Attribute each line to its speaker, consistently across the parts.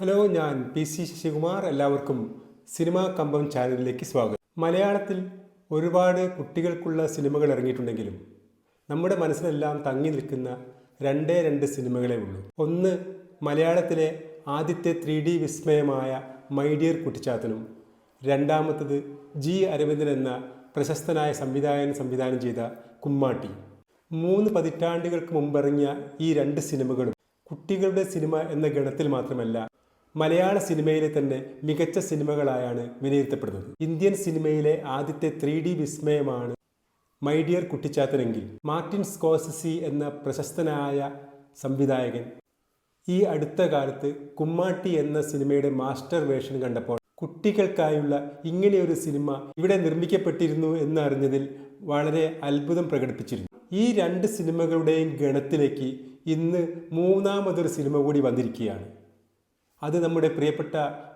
Speaker 1: Hello, ഞാൻ PC Sasikumar. എല്ലാവർക്കും cinema കമ്പം ചാനലിലേക്ക് സ്വാഗതം. മലയാളത്തിൽ ഒരുപാട് കുട്ടികൾക്കുള്ള സിനിമകൾ ഇറങ്ങിയിട്ടുണ്ടെങ്കിലും നമ്മുടെ മനസ്സിലെല്ലാം തങ്ങി നിൽക്കുന്ന രണ്ട് സിനിമകളേ ഉള്ളൂ. ഒന്ന് മലയാളത്തിലെ ആദ്യത്തെ 3D വിസ്മയമായ മൈ ഡിയർ കുട്ടിച്ചാത്തനും, രണ്ടാമത്തത് G അരവിന്ദൻ എന്ന പ്രശസ്തനായ സംവിധാനം ചെയ്ത കുമ്മാട്ടി. 3 പതിറ്റാണ്ടുകൾക്ക് മുമ്പിറങ്ങിയ ഈ രണ്ട് സിനിമകളും കുട്ടികളുടെ സിനിമ എന്ന ഗണത്തിൽ മാത്രമല്ല, മലയാള സിനിമയിലെ തന്നെ മികച്ച സിനിമകളായാണ് വിലയിരുത്തപ്പെടുന്നത്. ഇന്ത്യൻ സിനിമയിലെ ആദ്യത്തെ 3D വിസ്മയമാണ് my dear കുട്ടിച്ചാത്തനെങ്കിൽ, Martin Scorsese എന്ന പ്രശസ്തനായ സംവിധായകൻ ഈ അടുത്ത കാലത്ത് കുമ്മാട്ടി എന്ന സിനിമയുടെ മാസ്റ്റർ വേർഷൻ കണ്ടപ്പോൾ കുട്ടികൾക്കായുള്ള ഇങ്ങനെയൊരു സിനിമ ഇവിടെ നിർമ്മിക്കപ്പെട്ടിരുന്നു എന്നറിഞ്ഞതിൽ വളരെ അത്ഭുതം പ്രകടിപ്പിച്ചിരുന്നു. ഈ രണ്ട് സിനിമകളുടെയും ഗണത്തിലേക്ക് ഇന്ന് മൂന്നാമതൊരു സിനിമ കൂടി വന്നിരിക്കുകയാണ്. അത് നമ്മുടെ പ്രിയപ്പെട്ട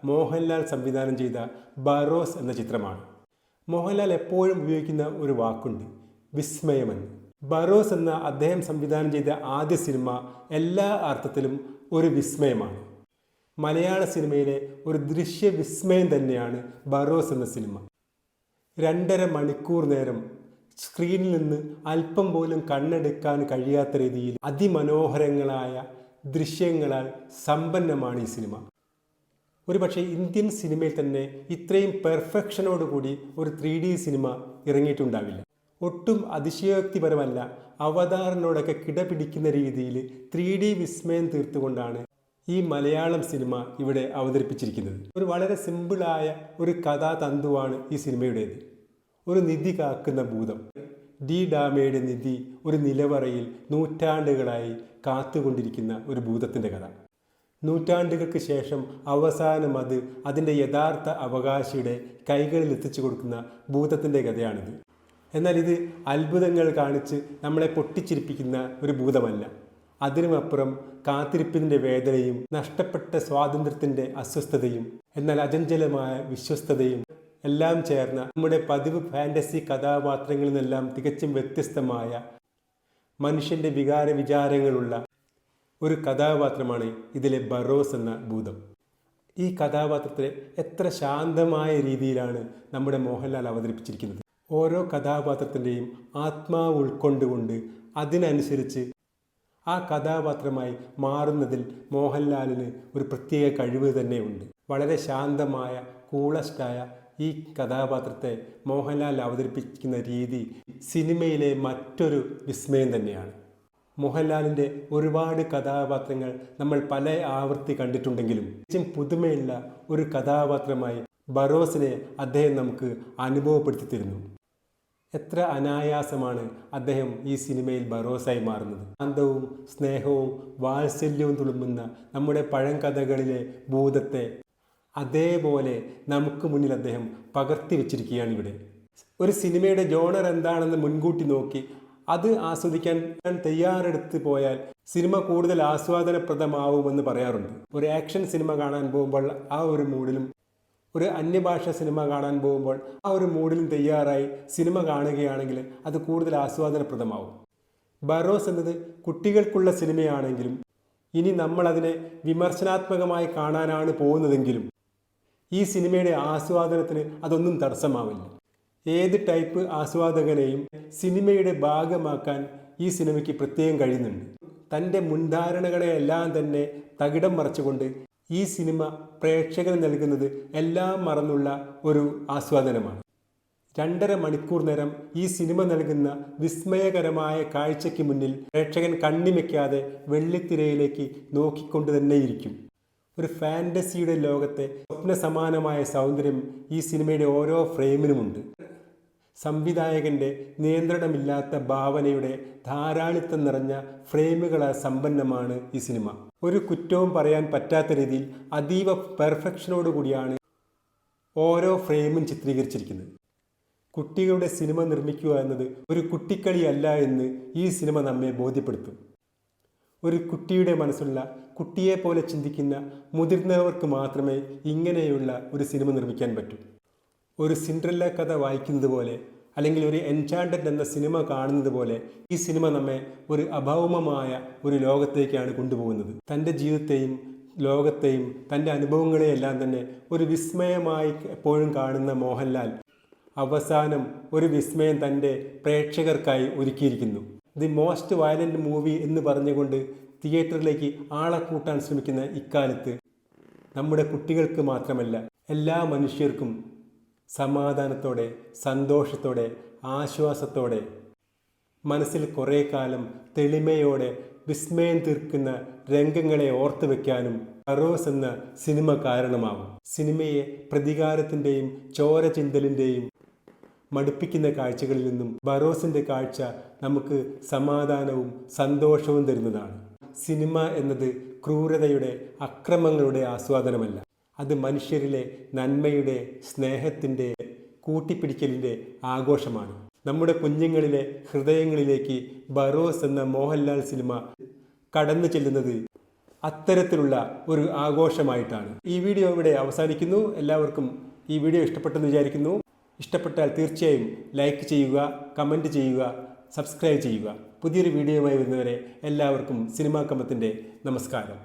Speaker 1: മോഹൻലാൽ സംവിധാനം ചെയ്ത ബറോസ് എന്ന ചിത്രമാണ്. മോഹൻലാൽ എപ്പോഴും ഉപയോഗിക്കുന്ന ഒരു വാക്കുണ്ട്, വിസ്മയമെന്ന്. ബറോസ് എന്ന അദ്ദേഹം സംവിധാനം ചെയ്ത ആദ്യ സിനിമ എല്ലാ അർത്ഥത്തിലും ഒരു വിസ്മയമാണ്. മലയാള സിനിമയിലെ ഒരു ദൃശ്യ വിസ്മയം തന്നെയാണ് ബറോസ് എന്ന സിനിമ. 2.5 മണിക്കൂർ നേരം സ്ക്രീനിൽ നിന്ന് അല്പം പോലും കണ്ണെടുക്കാൻ കഴിയാത്ത രീതിയിൽ അതിമനോഹരങ്ങളായ ദൃശ്യങ്ങളാൽ സമ്പന്നമാണ് ഈ സിനിമ. ഒരുപക്ഷെ ഇന്ത്യൻ സിനിമയിൽ തന്നെ ഇത്രയും പെർഫെക്ഷനോടുകൂടി ഒരു 3D സിനിമ ഇറങ്ങിയിട്ടുണ്ടാവില്ല. ഒട്ടും അതിശയോക്തിപരമല്ല, അവതാറിനോടൊക്കെ കിടപിടിക്കുന്ന രീതിയിൽ 3D വിസ്മയം തീർത്തുകൊണ്ടാണ് ഈ മലയാളം സിനിമ ഇവിടെ അവതരിപ്പിച്ചിരിക്കുന്നത്. ഒരു വളരെ സിമ്പിളായ ഒരു കഥാതന്തുവാണ് ഈ സിനിമയുടേത്. ഒരു നിധി കാക്കുന്ന ഭൂതം, ഡി ഡാമയുടെ നിധി ഒരു നിലവറയിൽ നൂറ്റാണ്ടുകളായി കാത്തുകൊണ്ടിരിക്കുന്ന ഒരു ഭൂതത്തിൻ്റെ കഥ. നൂറ്റാണ്ടുകൾക്ക് ശേഷം അവസാനം അത് അതിൻ്റെ യഥാർത്ഥ അവകാശിയുടെ കൈകളിൽ എത്തിച്ചു കൊടുക്കുന്ന ഭൂതത്തിൻ്റെ കഥയാണിത്. എന്നാൽ ഇത് അത്ഭുതങ്ങൾ കാണിച്ച് നമ്മളെ പൊട്ടിച്ചിരിപ്പിക്കുന്ന ഒരു ഭൂതമല്ല. അതിനുമപ്പുറം കാത്തിരിപ്പിൻ്റെ വേദനയും നഷ്ടപ്പെട്ട സ്വാതന്ത്ര്യത്തിൻ്റെ അസ്വസ്ഥതയും എന്നാൽ അചഞ്ചലമായ വിശ്വസ്തതയും എല്ലാം ചേർന്ന നമ്മുടെ പതിവ് ഫാൻറ്റസി കഥാപാത്രങ്ങളിൽ നിന്നെല്ലാം തികച്ചും വ്യത്യസ്തമായ മനുഷ്യൻ്റെ വിചാരങ്ങളുള്ള ഒരു കഥാപാത്രമാണ് ഇതിലെ ബറോസ് എന്ന ഭൂതം. ഈ കഥാപാത്രത്തെ എത്ര ശാന്തമായ രീതിയിലാണ് നമ്മുടെ മോഹൻലാൽ അവതരിപ്പിച്ചിരിക്കുന്നത്. ഓരോ കഥാപാത്രത്തിൻ്റെയും ആത്മാവ് ഉൾക്കൊണ്ടുകൊണ്ട് അതിനനുസരിച്ച് ആ കഥാപാത്രമായി മാറുന്നതിൽ മോഹൻലാലിന് ഒരു പ്രത്യേക കഴിവ് തന്നെയുണ്ട്. വളരെ ശാന്തമായ കൂളസ്റ്റായ ഈ കഥാപാത്രത്തെ മോഹൻലാൽ അവതരിപ്പിക്കുന്ന രീതി സിനിമയിലെ മറ്റൊരു വിസ്മയം തന്നെയാണ്. മോഹൻലാലിൻ്റെ ഒരുപാട് കഥാപാത്രങ്ങൾ നമ്മൾ പല ആവർത്തി കണ്ടിട്ടുണ്ടെങ്കിലും തികച്ചും പുതുമയുള്ള ഒരു കഥാപാത്രമായി ബറോസിനെ അദ്ദേഹം നമുക്ക് അനുഭവപ്പെടുത്തി തരുന്നു. എത്ര അനായാസമാണ് അദ്ദേഹം ഈ സിനിമയിൽ ബറോസായി മാറുന്നത്. ശാന്തവും സ്നേഹവും വാത്സല്യവും തുളുമ്പുന്ന നമ്മുടെ പഴങ്കഥകളിലെ ഭൂതത്തെ അതേപോലെ നമുക്ക് മുന്നിൽ അദ്ദേഹം പകർത്തി വെച്ചിരിക്കുകയാണ് ഇവിടെ. ഒരു സിനിമയുടെ ജോണർ എന്താണെന്ന് മുൻകൂട്ടി നോക്കി അത് ആസ്വദിക്കാൻ തയ്യാറെടുത്ത് പോയാൽ സിനിമ കൂടുതൽ ആസ്വാദനപ്രദമാവുമെന്ന് പറയാറുണ്ട്. ഒരു ആക്ഷൻ സിനിമ കാണാൻ പോകുമ്പോൾ ആ ഒരു മൂഡിലും, ഒരു അന്യഭാഷ സിനിമ കാണാൻ പോകുമ്പോൾ ആ ഒരു മൂഡിലും തയ്യാറായി സിനിമ കാണുകയാണെങ്കിൽ അത് കൂടുതൽ ആസ്വാദനപ്രദമാവും. ബറോസ് എന്നത് കുട്ടികൾക്കുള്ള സിനിമയാണെങ്കിലും ഇനി നമ്മളതിനെ വിമർശനാത്മകമായി കാണാനാണ് പോകുന്നതെങ്കിലും ഈ സിനിമയുടെ ആസ്വാദനത്തിന് അതൊന്നും തടസ്സമാവില്ല. ഏത് ടൈപ്പ് ആസ്വാദകനെയും സിനിമയുടെ ഭാഗമാക്കാൻ ഈ സിനിമയ്ക്ക് പ്രത്യേകം കഴിയുന്നുണ്ട്. തൻ്റെ മുൻധാരണകളെയെല്ലാം തന്നെ തകിടം മറിച്ചുകൊണ്ട് ഈ സിനിമ പ്രേക്ഷകന് നൽകുന്നത് എല്ലാം മറന്നുള്ള ഒരു ആസ്വാദനമാണ്. 2.5 മണിക്കൂർ നേരം ഈ സിനിമ നൽകുന്ന വിസ്മയകരമായ കാഴ്ചയ്ക്ക് മുന്നിൽ പ്രേക്ഷകൻ കണ്ണിമയ്ക്കാതെ വെള്ളിത്തിരയിലേക്ക് നോക്കിക്കൊണ്ട് തന്നെയിരിക്കും. ഒരു ഫാൻറ്റസിയുടെ ലോകത്തെ സ്വപ്നസമാനമായ സൗന്ദര്യം ഈ സിനിമയുടെ ഓരോ ഫ്രെയിമിനുമുണ്ട്. സംവിധായകൻ്റെ നിയന്ത്രണമില്ലാത്ത ഭാവനയുടെ ധാരാളിത്തം നിറഞ്ഞ ഫ്രെയിമുകളാൽ സമ്പന്നമാണ് ഈ സിനിമ. ഒരു കുറ്റവും പറയാൻ പറ്റാത്ത രീതിയിൽ അതീവ പെർഫെക്ഷനോടുകൂടിയാണ് ഓരോ ഫ്രെയിമും ചിത്രീകരിച്ചിരിക്കുന്നത്. കുട്ടികളുടെ സിനിമ നിർമ്മിക്കുക എന്നത് ഒരു കുട്ടിക്കളിയല്ല എന്ന് ഈ സിനിമ നമ്മെ ബോധ്യപ്പെടുത്തും. ഒരു കുട്ടിയുടെ മനസ്സുള്ള, കുട്ടിയെപ്പോലെ ചിന്തിക്കുന്ന മുതിർന്നവർക്ക് മാത്രമേ ഇങ്ങനെയുള്ള ഒരു സിനിമ നിർമ്മിക്കാൻ പറ്റൂ. ഒരു സിൻഡ്രല്ല കഥ വായിക്കുന്നത് പോലെ അല്ലെങ്കിൽ ഒരു എൻചാൻറ്റഡ് എന്ന സിനിമ കാണുന്നത് പോലെ ഈ സിനിമ നമ്മെ ഒരു അഭൗമമായ ഒരു ലോകത്തേക്കാണ് കൊണ്ടുപോകുന്നത്. തൻ്റെ ജീവിതത്തെയും ലോകത്തെയും തൻ്റെ അനുഭവങ്ങളെയെല്ലാം തന്നെ ഒരു വിസ്മയമായി എപ്പോഴും കാണുന്ന മോഹൻലാൽ അവസാനം ഒരു വിസ്മയം തൻ്റെ പ്രേക്ഷകർക്കായി ഒരുക്കിയിരിക്കുന്നു. ദി മോസ്റ്റ് വയലൻ്റ് മൂവി എന്ന് പറഞ്ഞുകൊണ്ട് തിയേറ്ററിലേക്ക് ആളെ കൂട്ടാൻ ശ്രമിക്കുന്ന ഇക്കാലത്ത് നമ്മുടെ കുട്ടികൾക്ക് മാത്രമല്ല എല്ലാ മനുഷ്യർക്കും സമാധാനത്തോടെ, സന്തോഷത്തോടെ, ആശ്വാസത്തോടെ, മനസ്സിൽ കുറേ കാലം തെളിമയോടെ വിസ്മയം തീർക്കുന്ന രംഗങ്ങളെ ഓർത്തു വയ്ക്കാനും ബറോസ് എന്ന സിനിമ കാരണമാവും. സിനിമയെ പ്രതികാരത്തിൻ്റെയും ചോര ചിന്തലിൻ്റെയും മടുപ്പിക്കുന്ന കാഴ്ചകളിൽ നിന്നും ബറോസിൻ്റെ കാഴ്ച നമുക്ക് സമാധാനവും സന്തോഷവും തരുന്നതാണ്. സിനിമ എന്നത് ക്രൂരതയുടെ, അക്രമങ്ങളുടെ ആസ്വാദനമല്ല. അത് മനുഷ്യരിലെ നന്മയുടെ, സ്നേഹത്തിൻ്റെ, കൂട്ടിപ്പിടിക്കലിൻ്റെ ആഘോഷമാണ്. നമ്മുടെ കുഞ്ഞുങ്ങളിലെ ഹൃദയങ്ങളിലേക്ക് ബറോസ് എന്ന മോഹൻലാൽ സിനിമ കടന്നു ചെല്ലുന്നത് അത്തരത്തിലുള്ള ഒരു ആഘോഷമായിട്ടാണ്. ഈ വീഡിയോ ഇവിടെ അവസാനിക്കുന്നു. എല്ലാവർക്കും ഈ വീഡിയോ ഇഷ്ടപ്പെട്ടെന്ന് വിചാരിക്കുന്നു. ഇഷ്ടപ്പെട്ടാൽ തീർച്ചയായും ലൈക്ക് ചെയ്യുക, കമൻറ്റ് ചെയ്യുക, സബ്സ്ക്രൈബ് ചെയ്യുക. പുതിയൊരു വീഡിയോയുമായി വരുന്നവരെ എല്ലാവർക്കും സിനിമാ കമ്പത്തിൻ്റെ നമസ്കാരം.